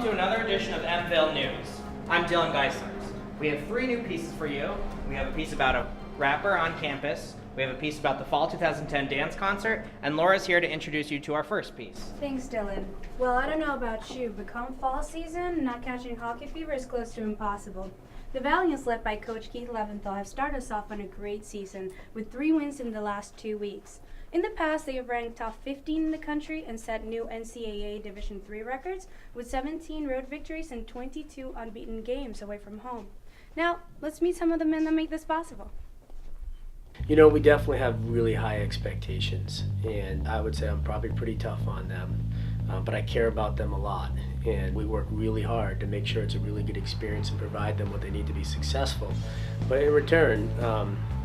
to another edition of Mville News. I'm Dylan Geisler. We have 3 new pieces for you. We have a piece about a rapper on campus. We have a piece about the Fall 2010 dance concert, and Laura's here to introduce you to our first piece. Thanks, Dylan. Well, I don't know about you, but come fall season, not catching hockey fever is close to impossible. The Valiants, led by Coach Keith Leventhal, have started us off on a great season with 3 wins in the last 2 weeks. In the past, they have ranked top 15 in the country and set new NCAA Division III records with 17 road victories and 22 unbeaten games away from home. Now, let's meet some of the men that make this possible. You know, we definitely have really high expectations, and I would say I'm probably pretty tough on them, but I care about them a lot, and we work really hard to make sure it's a really good experience and provide them what they need to be successful. But in return,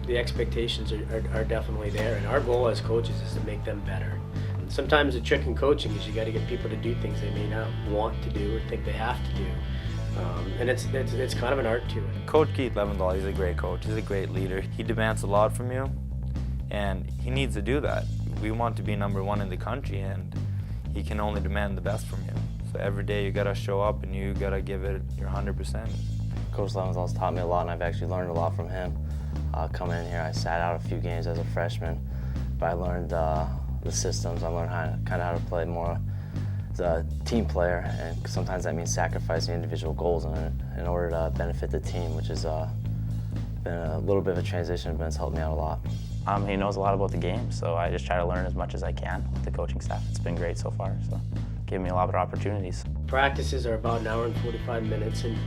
the expectations are definitely there, and our goal as coaches is to make them better. And sometimes the trick in coaching is you got to get people to do things they may not want to do or think they have to do. And it's kind of an art to it. Coach Keith Leventhal, he's a great coach. He's a great leader. He demands a lot from you, and he needs to do that. We want to be number 1 in the country, and he can only demand the best from you. So every day you gotta show up and you gotta give it your 100%. Coach Leventhal's taught me a lot, and I've actually learned a lot from him. Coming in here, I sat out a few games as a freshman, but I learned the systems. I learned how to play more as a team player, and sometimes that means sacrificing individual goals in order to benefit the team, which has been a little bit of a transition, but it's helped me out a lot. He knows a lot about the game, so I just try to learn as much as I can with the coaching staff. It's been great so far, so giving me a lot of opportunities. Practices are about an hour and 45 minutes, and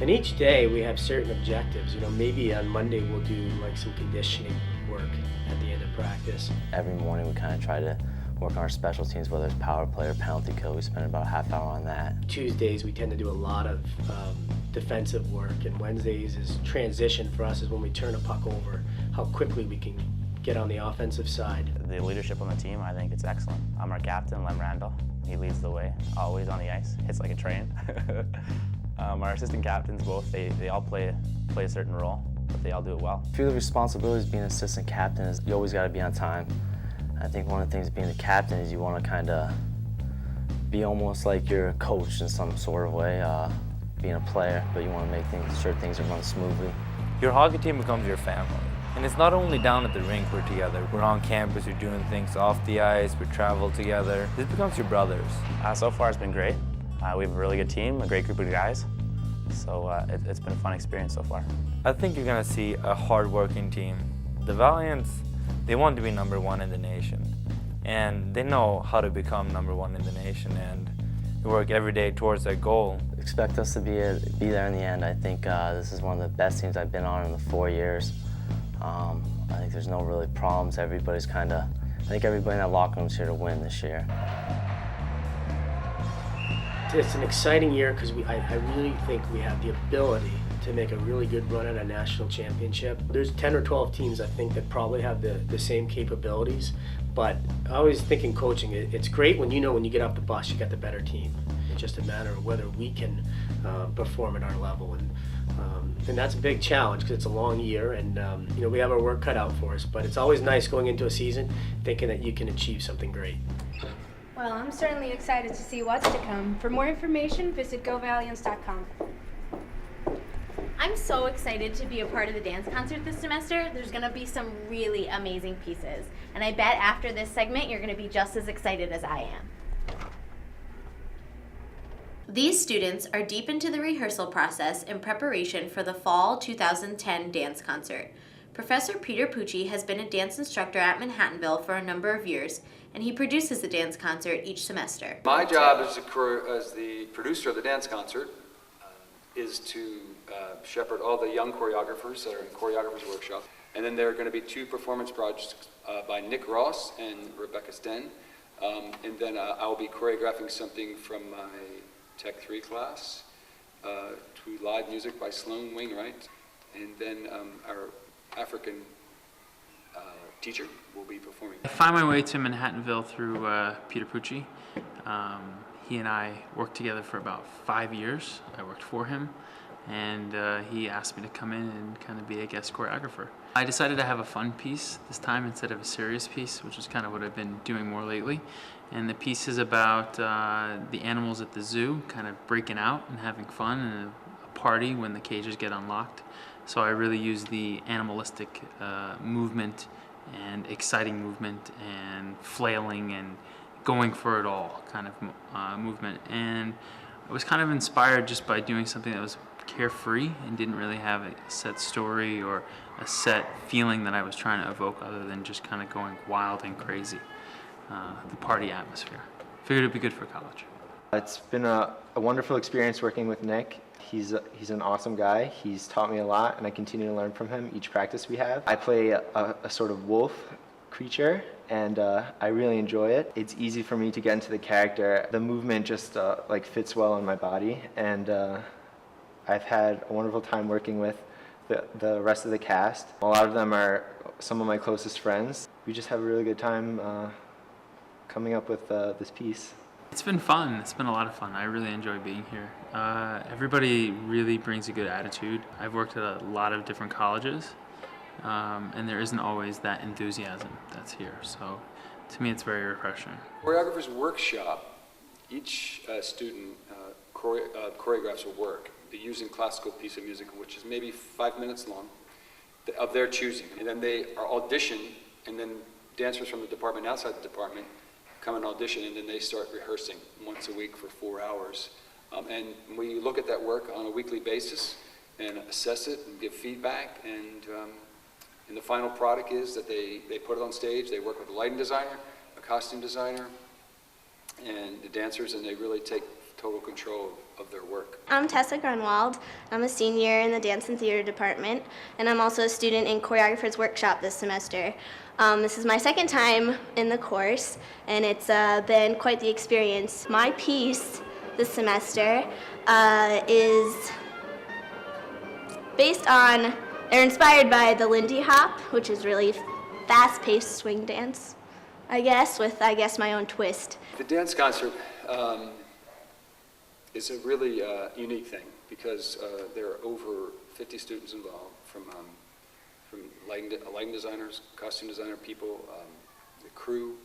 each day we have certain objectives. You know, maybe on Monday we'll do like some conditioning work at the end of practice. Every morning we kind of try to work on our special teams, whether it's power play or penalty kill. We spend about a half hour on that. Tuesdays we tend to do a lot of defensive work, and Wednesdays is transition for us, is when we turn a puck over, how quickly we can get on the offensive side. The leadership on the team, I think it's excellent. I'm our captain, Lem Randall. He leads the way, always on the ice. Hits like a train. Our assistant captains, both, they all play a certain role, but they all do it well. A few of the responsibilities being an assistant captain is you always got to be on time. I think one of the things being the captain is you want to kind of be almost like you're a coach in some sort of way, being a player, but you want to make sure things are running smoothly. Your hockey team becomes your family. And it's not only down at the rink we're together. We're on campus, we're doing things off the ice, we travel together. This becomes your brothers. So far it's been great. We have a really good team, a great group of guys. So it's been a fun experience so far. I think you're gonna see a hard-working team. The Valiants, they want to be number 1 in the nation. And they know how to become number 1 in the nation, and they work every day towards that goal. Expect us to be there in the end. I think this is one of the best teams I've been on in the 4 years. I think there's no really problems. I think everybody in that locker room is here to win this year. It's an exciting year because I really think we have the ability to make a really good run at a national championship. There's 10 or 12 teams, I think, that probably have the same capabilities, but I always think in coaching, it's great when you get off the bus, you got the better team. It's just a matter of whether we can perform at our level, and that's a big challenge because it's a long year, and we have our work cut out for us, but it's always nice going into a season thinking that you can achieve something great. Well, I'm certainly excited to see what's to come. For more information, visit govaliants.com. I'm so excited to be a part of the dance concert this semester. There's going to be some really amazing pieces. And I bet after this segment, you're going to be just as excited as I am. These students are deep into the rehearsal process in preparation for the Fall 2010 dance concert. Professor Peter Pucci has been a dance instructor at Manhattanville for a number of years, and he produces the dance concert each semester. My job as the producer of the dance concert is to shepherd all the young choreographers that are in choreographers workshop. And then there are going to be 2 performance projects by Nick Ross and Rebecca Sten. And then I will be choreographing something from my Tech 3 class to live music by Sloan Wainwright. And then our African teacher will be performing. I find my way to Manhattanville through Peter Pucci. He and I worked together for about 5 years. I worked for him. and he asked me to come in and kind of be a guest choreographer. I decided to have a fun piece this time instead of a serious piece, which is kind of what I've been doing more lately. And the piece is about the animals at the zoo kind of breaking out and having fun and a party when the cages get unlocked. So I really use the animalistic movement and exciting movement and flailing and going for it all kind of movement. And I was kind of inspired just by doing something that was carefree and didn't really have a set story or a set feeling that I was trying to evoke other than just kind of going wild and crazy. The party atmosphere. Figured it'd be good for college. It's been a wonderful experience working with Nick. He's an awesome guy. He's taught me a lot, and I continue to learn from him each practice we have. I play a sort of wolf creature, and I really enjoy it. It's easy for me to get into the character. The movement just like fits well in my body, and I've had a wonderful time working with the rest of the cast. A lot of them are some of my closest friends. We just have a really good time coming up with this piece. It's been fun. It's been a lot of fun. I really enjoy being here. Everybody really brings a good attitude. I've worked at a lot of different colleges, and there isn't always that enthusiasm that's here. So to me, it's very refreshing. Choreographer's workshop, each student choreographs a work using classical piece of music, which is maybe 5 minutes long, of their choosing. And then they are auditioned, and then dancers from the department, outside the department, come and audition, and then they start rehearsing once a week for 4 hours. And we look at that work on a weekly basis and assess it and give feedback. And the final product is that they put it on stage. They work with a lighting designer, a costume designer, and the dancers, and they really take total control of their work. I'm Tessa Grunwald. I'm a senior in the Dance and Theater Department, and I'm also a student in Choreographer's Workshop this semester. This is my second time in the course, and it's been quite the experience. My piece this semester is based on, they're inspired by the Lindy Hop, which is really fast-paced swing dance, I guess, with, my own twist. The dance concert is a really unique thing because there are over 50 students involved from lighting designers, costume designer people, the crew,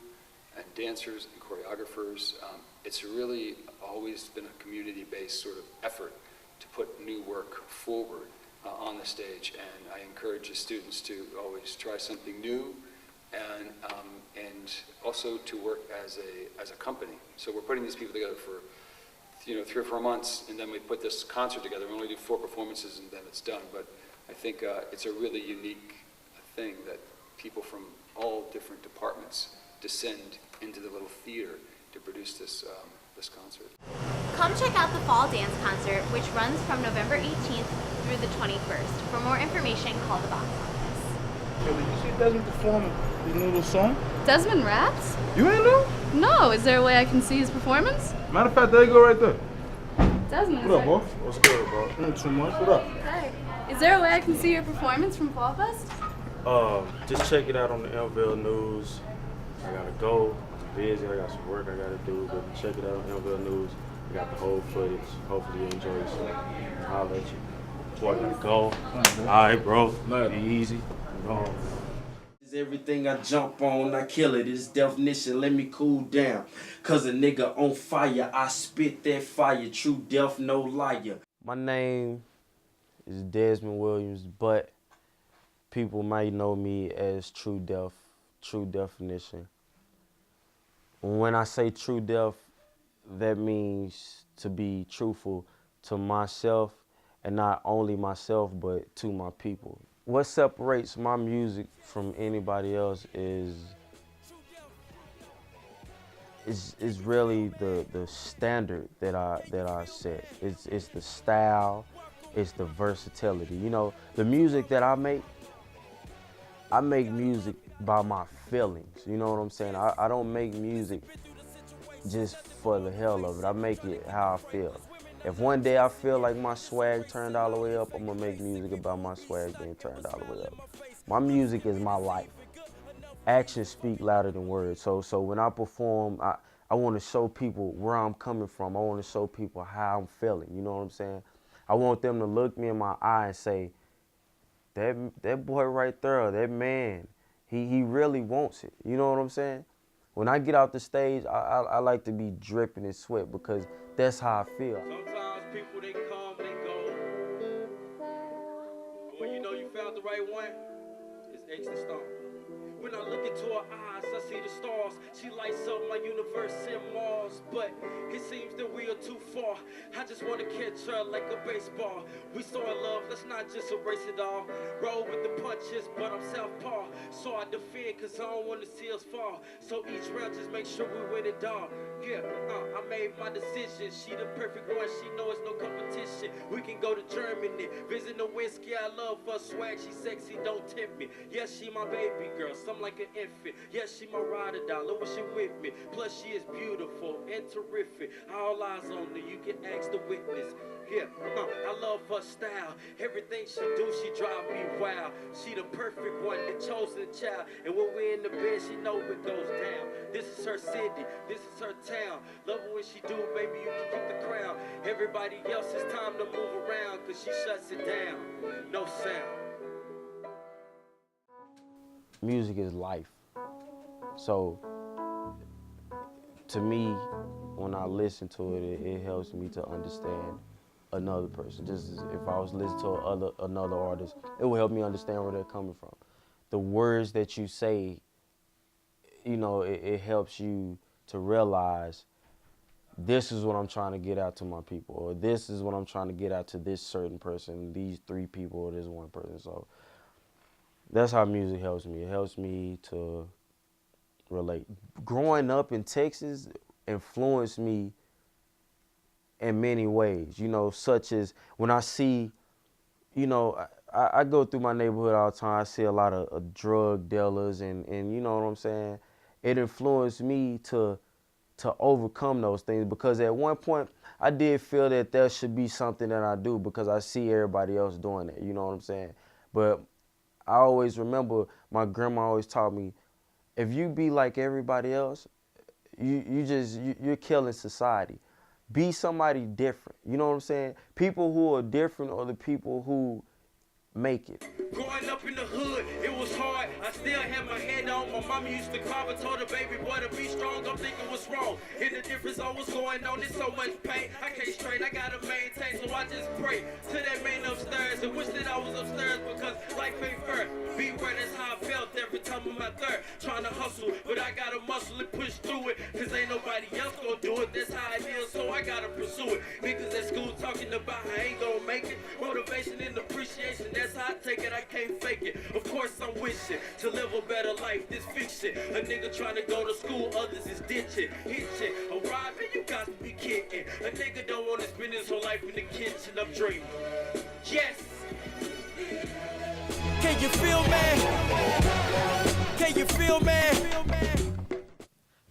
and dancers and choreographers. It's really always been a community-based sort of effort to put new work forward on the stage, and I encourage the students to always try something new, and also to work as a company. So we're putting these people together for 3 or 4 months, and then we put this concert together. We only do 4 performances, and then it's done. But I think it's a really unique thing that people from all different departments descend into the little theater to produce this concert. Come check out the Fall Dance Concert, which runs from November 18th through the 21st. For more information, call the box office. Yo, did you see Desmond perform his new little song? Desmond raps? You ain't know? No. Is there a way I can see his performance? Matter of fact, there you go right there. Desmond, What up, boss? What's good, bro? Not too much. What up? Hi. Is there a way I can see your performance from Fall Fest? Just check it out on the Mville News. I gotta go. I'm busy. I got some work I gotta do, but check it out on Mville News. I got the whole footage. Hopefully you enjoy yourself. I'll let you. Boy, I gotta go. All right, bro. Be easy. I'm gone. Everything I jump on, I kill it. It's definition, let me cool down. Cause a nigga on fire, I spit that fire. True death, no liar. My name is Desmond Williams, but people might know me as True Definition. When I say true death, that means to be truthful to myself, and not only myself, but to my people. What separates my music from anybody else is really the standard that I set. It's the style, it's the versatility. You know, the music that I make music by my feelings. You know what I'm saying? I don't make music just for the hell of it. I make it how I feel. If one day I feel like my swag turned all the way up, I'm gonna make music about my swag being turned all the way up. My music is my life. Actions speak louder than words. So when I perform, I want to show people where I'm coming from. I want to show people how I'm feeling. You know what I'm saying? I want them to look me in my eye and say, that boy right there, that man, he really wants it. You know what I'm saying? When I get out the stage, I like to be dripping in sweat because that's how I feel. Sometimes people, they come, they go. But when you know you found the right one, it's X and Stone. When I look into her eyes, I see the stars. She lights up my universe in Mars. But it seems that we are too far. I just want to catch her like a baseball. We so in love, let's not just erase it all. Roll with the punches, but I'm southpaw. So I defend, cause I don't want to see us fall. So each round, just make sure we win it all. Yeah, I made my decision. She the perfect one, she know it's no competition. We can go to Germany, visit the whiskey. I love her swag, she sexy, don't tempt me. Yes, she my baby girl, some like an infant. Yes, she my ride or die, look when she with me. Plus she is beautiful and terrific. All eyes on her, you can ask the witness. Yeah, I love her style. Everything she do, she drive me wild. She the perfect one, the chosen child. And when we in the bed, she know it goes down. This is her city, this is her town. Love her when she do, baby, you can keep the crown. Everybody else, it's time to move around, cause she shuts it down. No sound. Music is life. So, to me, when I listen to it, it helps me to understand another person. Just as if I was listening to another artist, it will help me understand where they're coming from. The words that you say, you know, it helps you to realize this is what I'm trying to get out to my people, or this is what I'm trying to get out to this certain person, these three people, or this one person. So that's how music helps me. It helps me to relate. Growing up in Texas influenced me in many ways, you know, such as when I see, you know, I go through my neighborhood all the time. I see a lot of drug dealers and you know what I'm saying? It influenced me to overcome those things, because at one point I did feel that there should be something that I do because I see everybody else doing it, you know what I'm saying? But I always remember my grandma always taught me, if you be like everybody else, you're killing society. Be somebody different, you know what I'm saying? People who are different are the people who make it. Growing up in the hood, it was hard. I still had my head on. My mama used to cry and told her baby boy to be strong. I'm thinking what's wrong. And the difference I was going on, there's so much pain. I can't strain, I gotta maintain. So I just pray to that man upstairs and wish that I was upstairs, because life ain't fair. Beware, that's how I felt every time I'm out there trying to hustle. But I gotta muscle and push through it, cause ain't nobody else gonna do it. That's how it is, so I gotta pursue it. Niggas at school talking about I ain't gonna make it. Motivation and appreciation, that's how I take it. I can't fake it. Of course I'm wishing to live a better life. This fiction, a nigga trying to go to school, others is ditching, hitching, arriving. You got to be kidding. A nigga don't want to spend his whole life in the kitchen. I'm dreaming. Yes. Can you feel me? Can you feel me?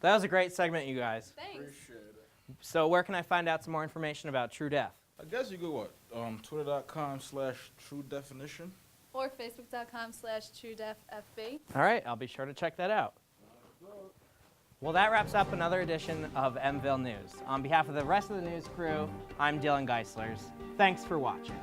That was a great segment, you guys. Thanks. Appreciate it. So where can I find out some more information about True Deaf? I guess you go what? Twitter.com/True Definition. Or Facebook.com/TrueDefFB. All right, I'll be sure to check that out. Well, that wraps up another edition of Mville News. On behalf of the rest of the news crew, I'm Dylan Geislers. Thanks for watching.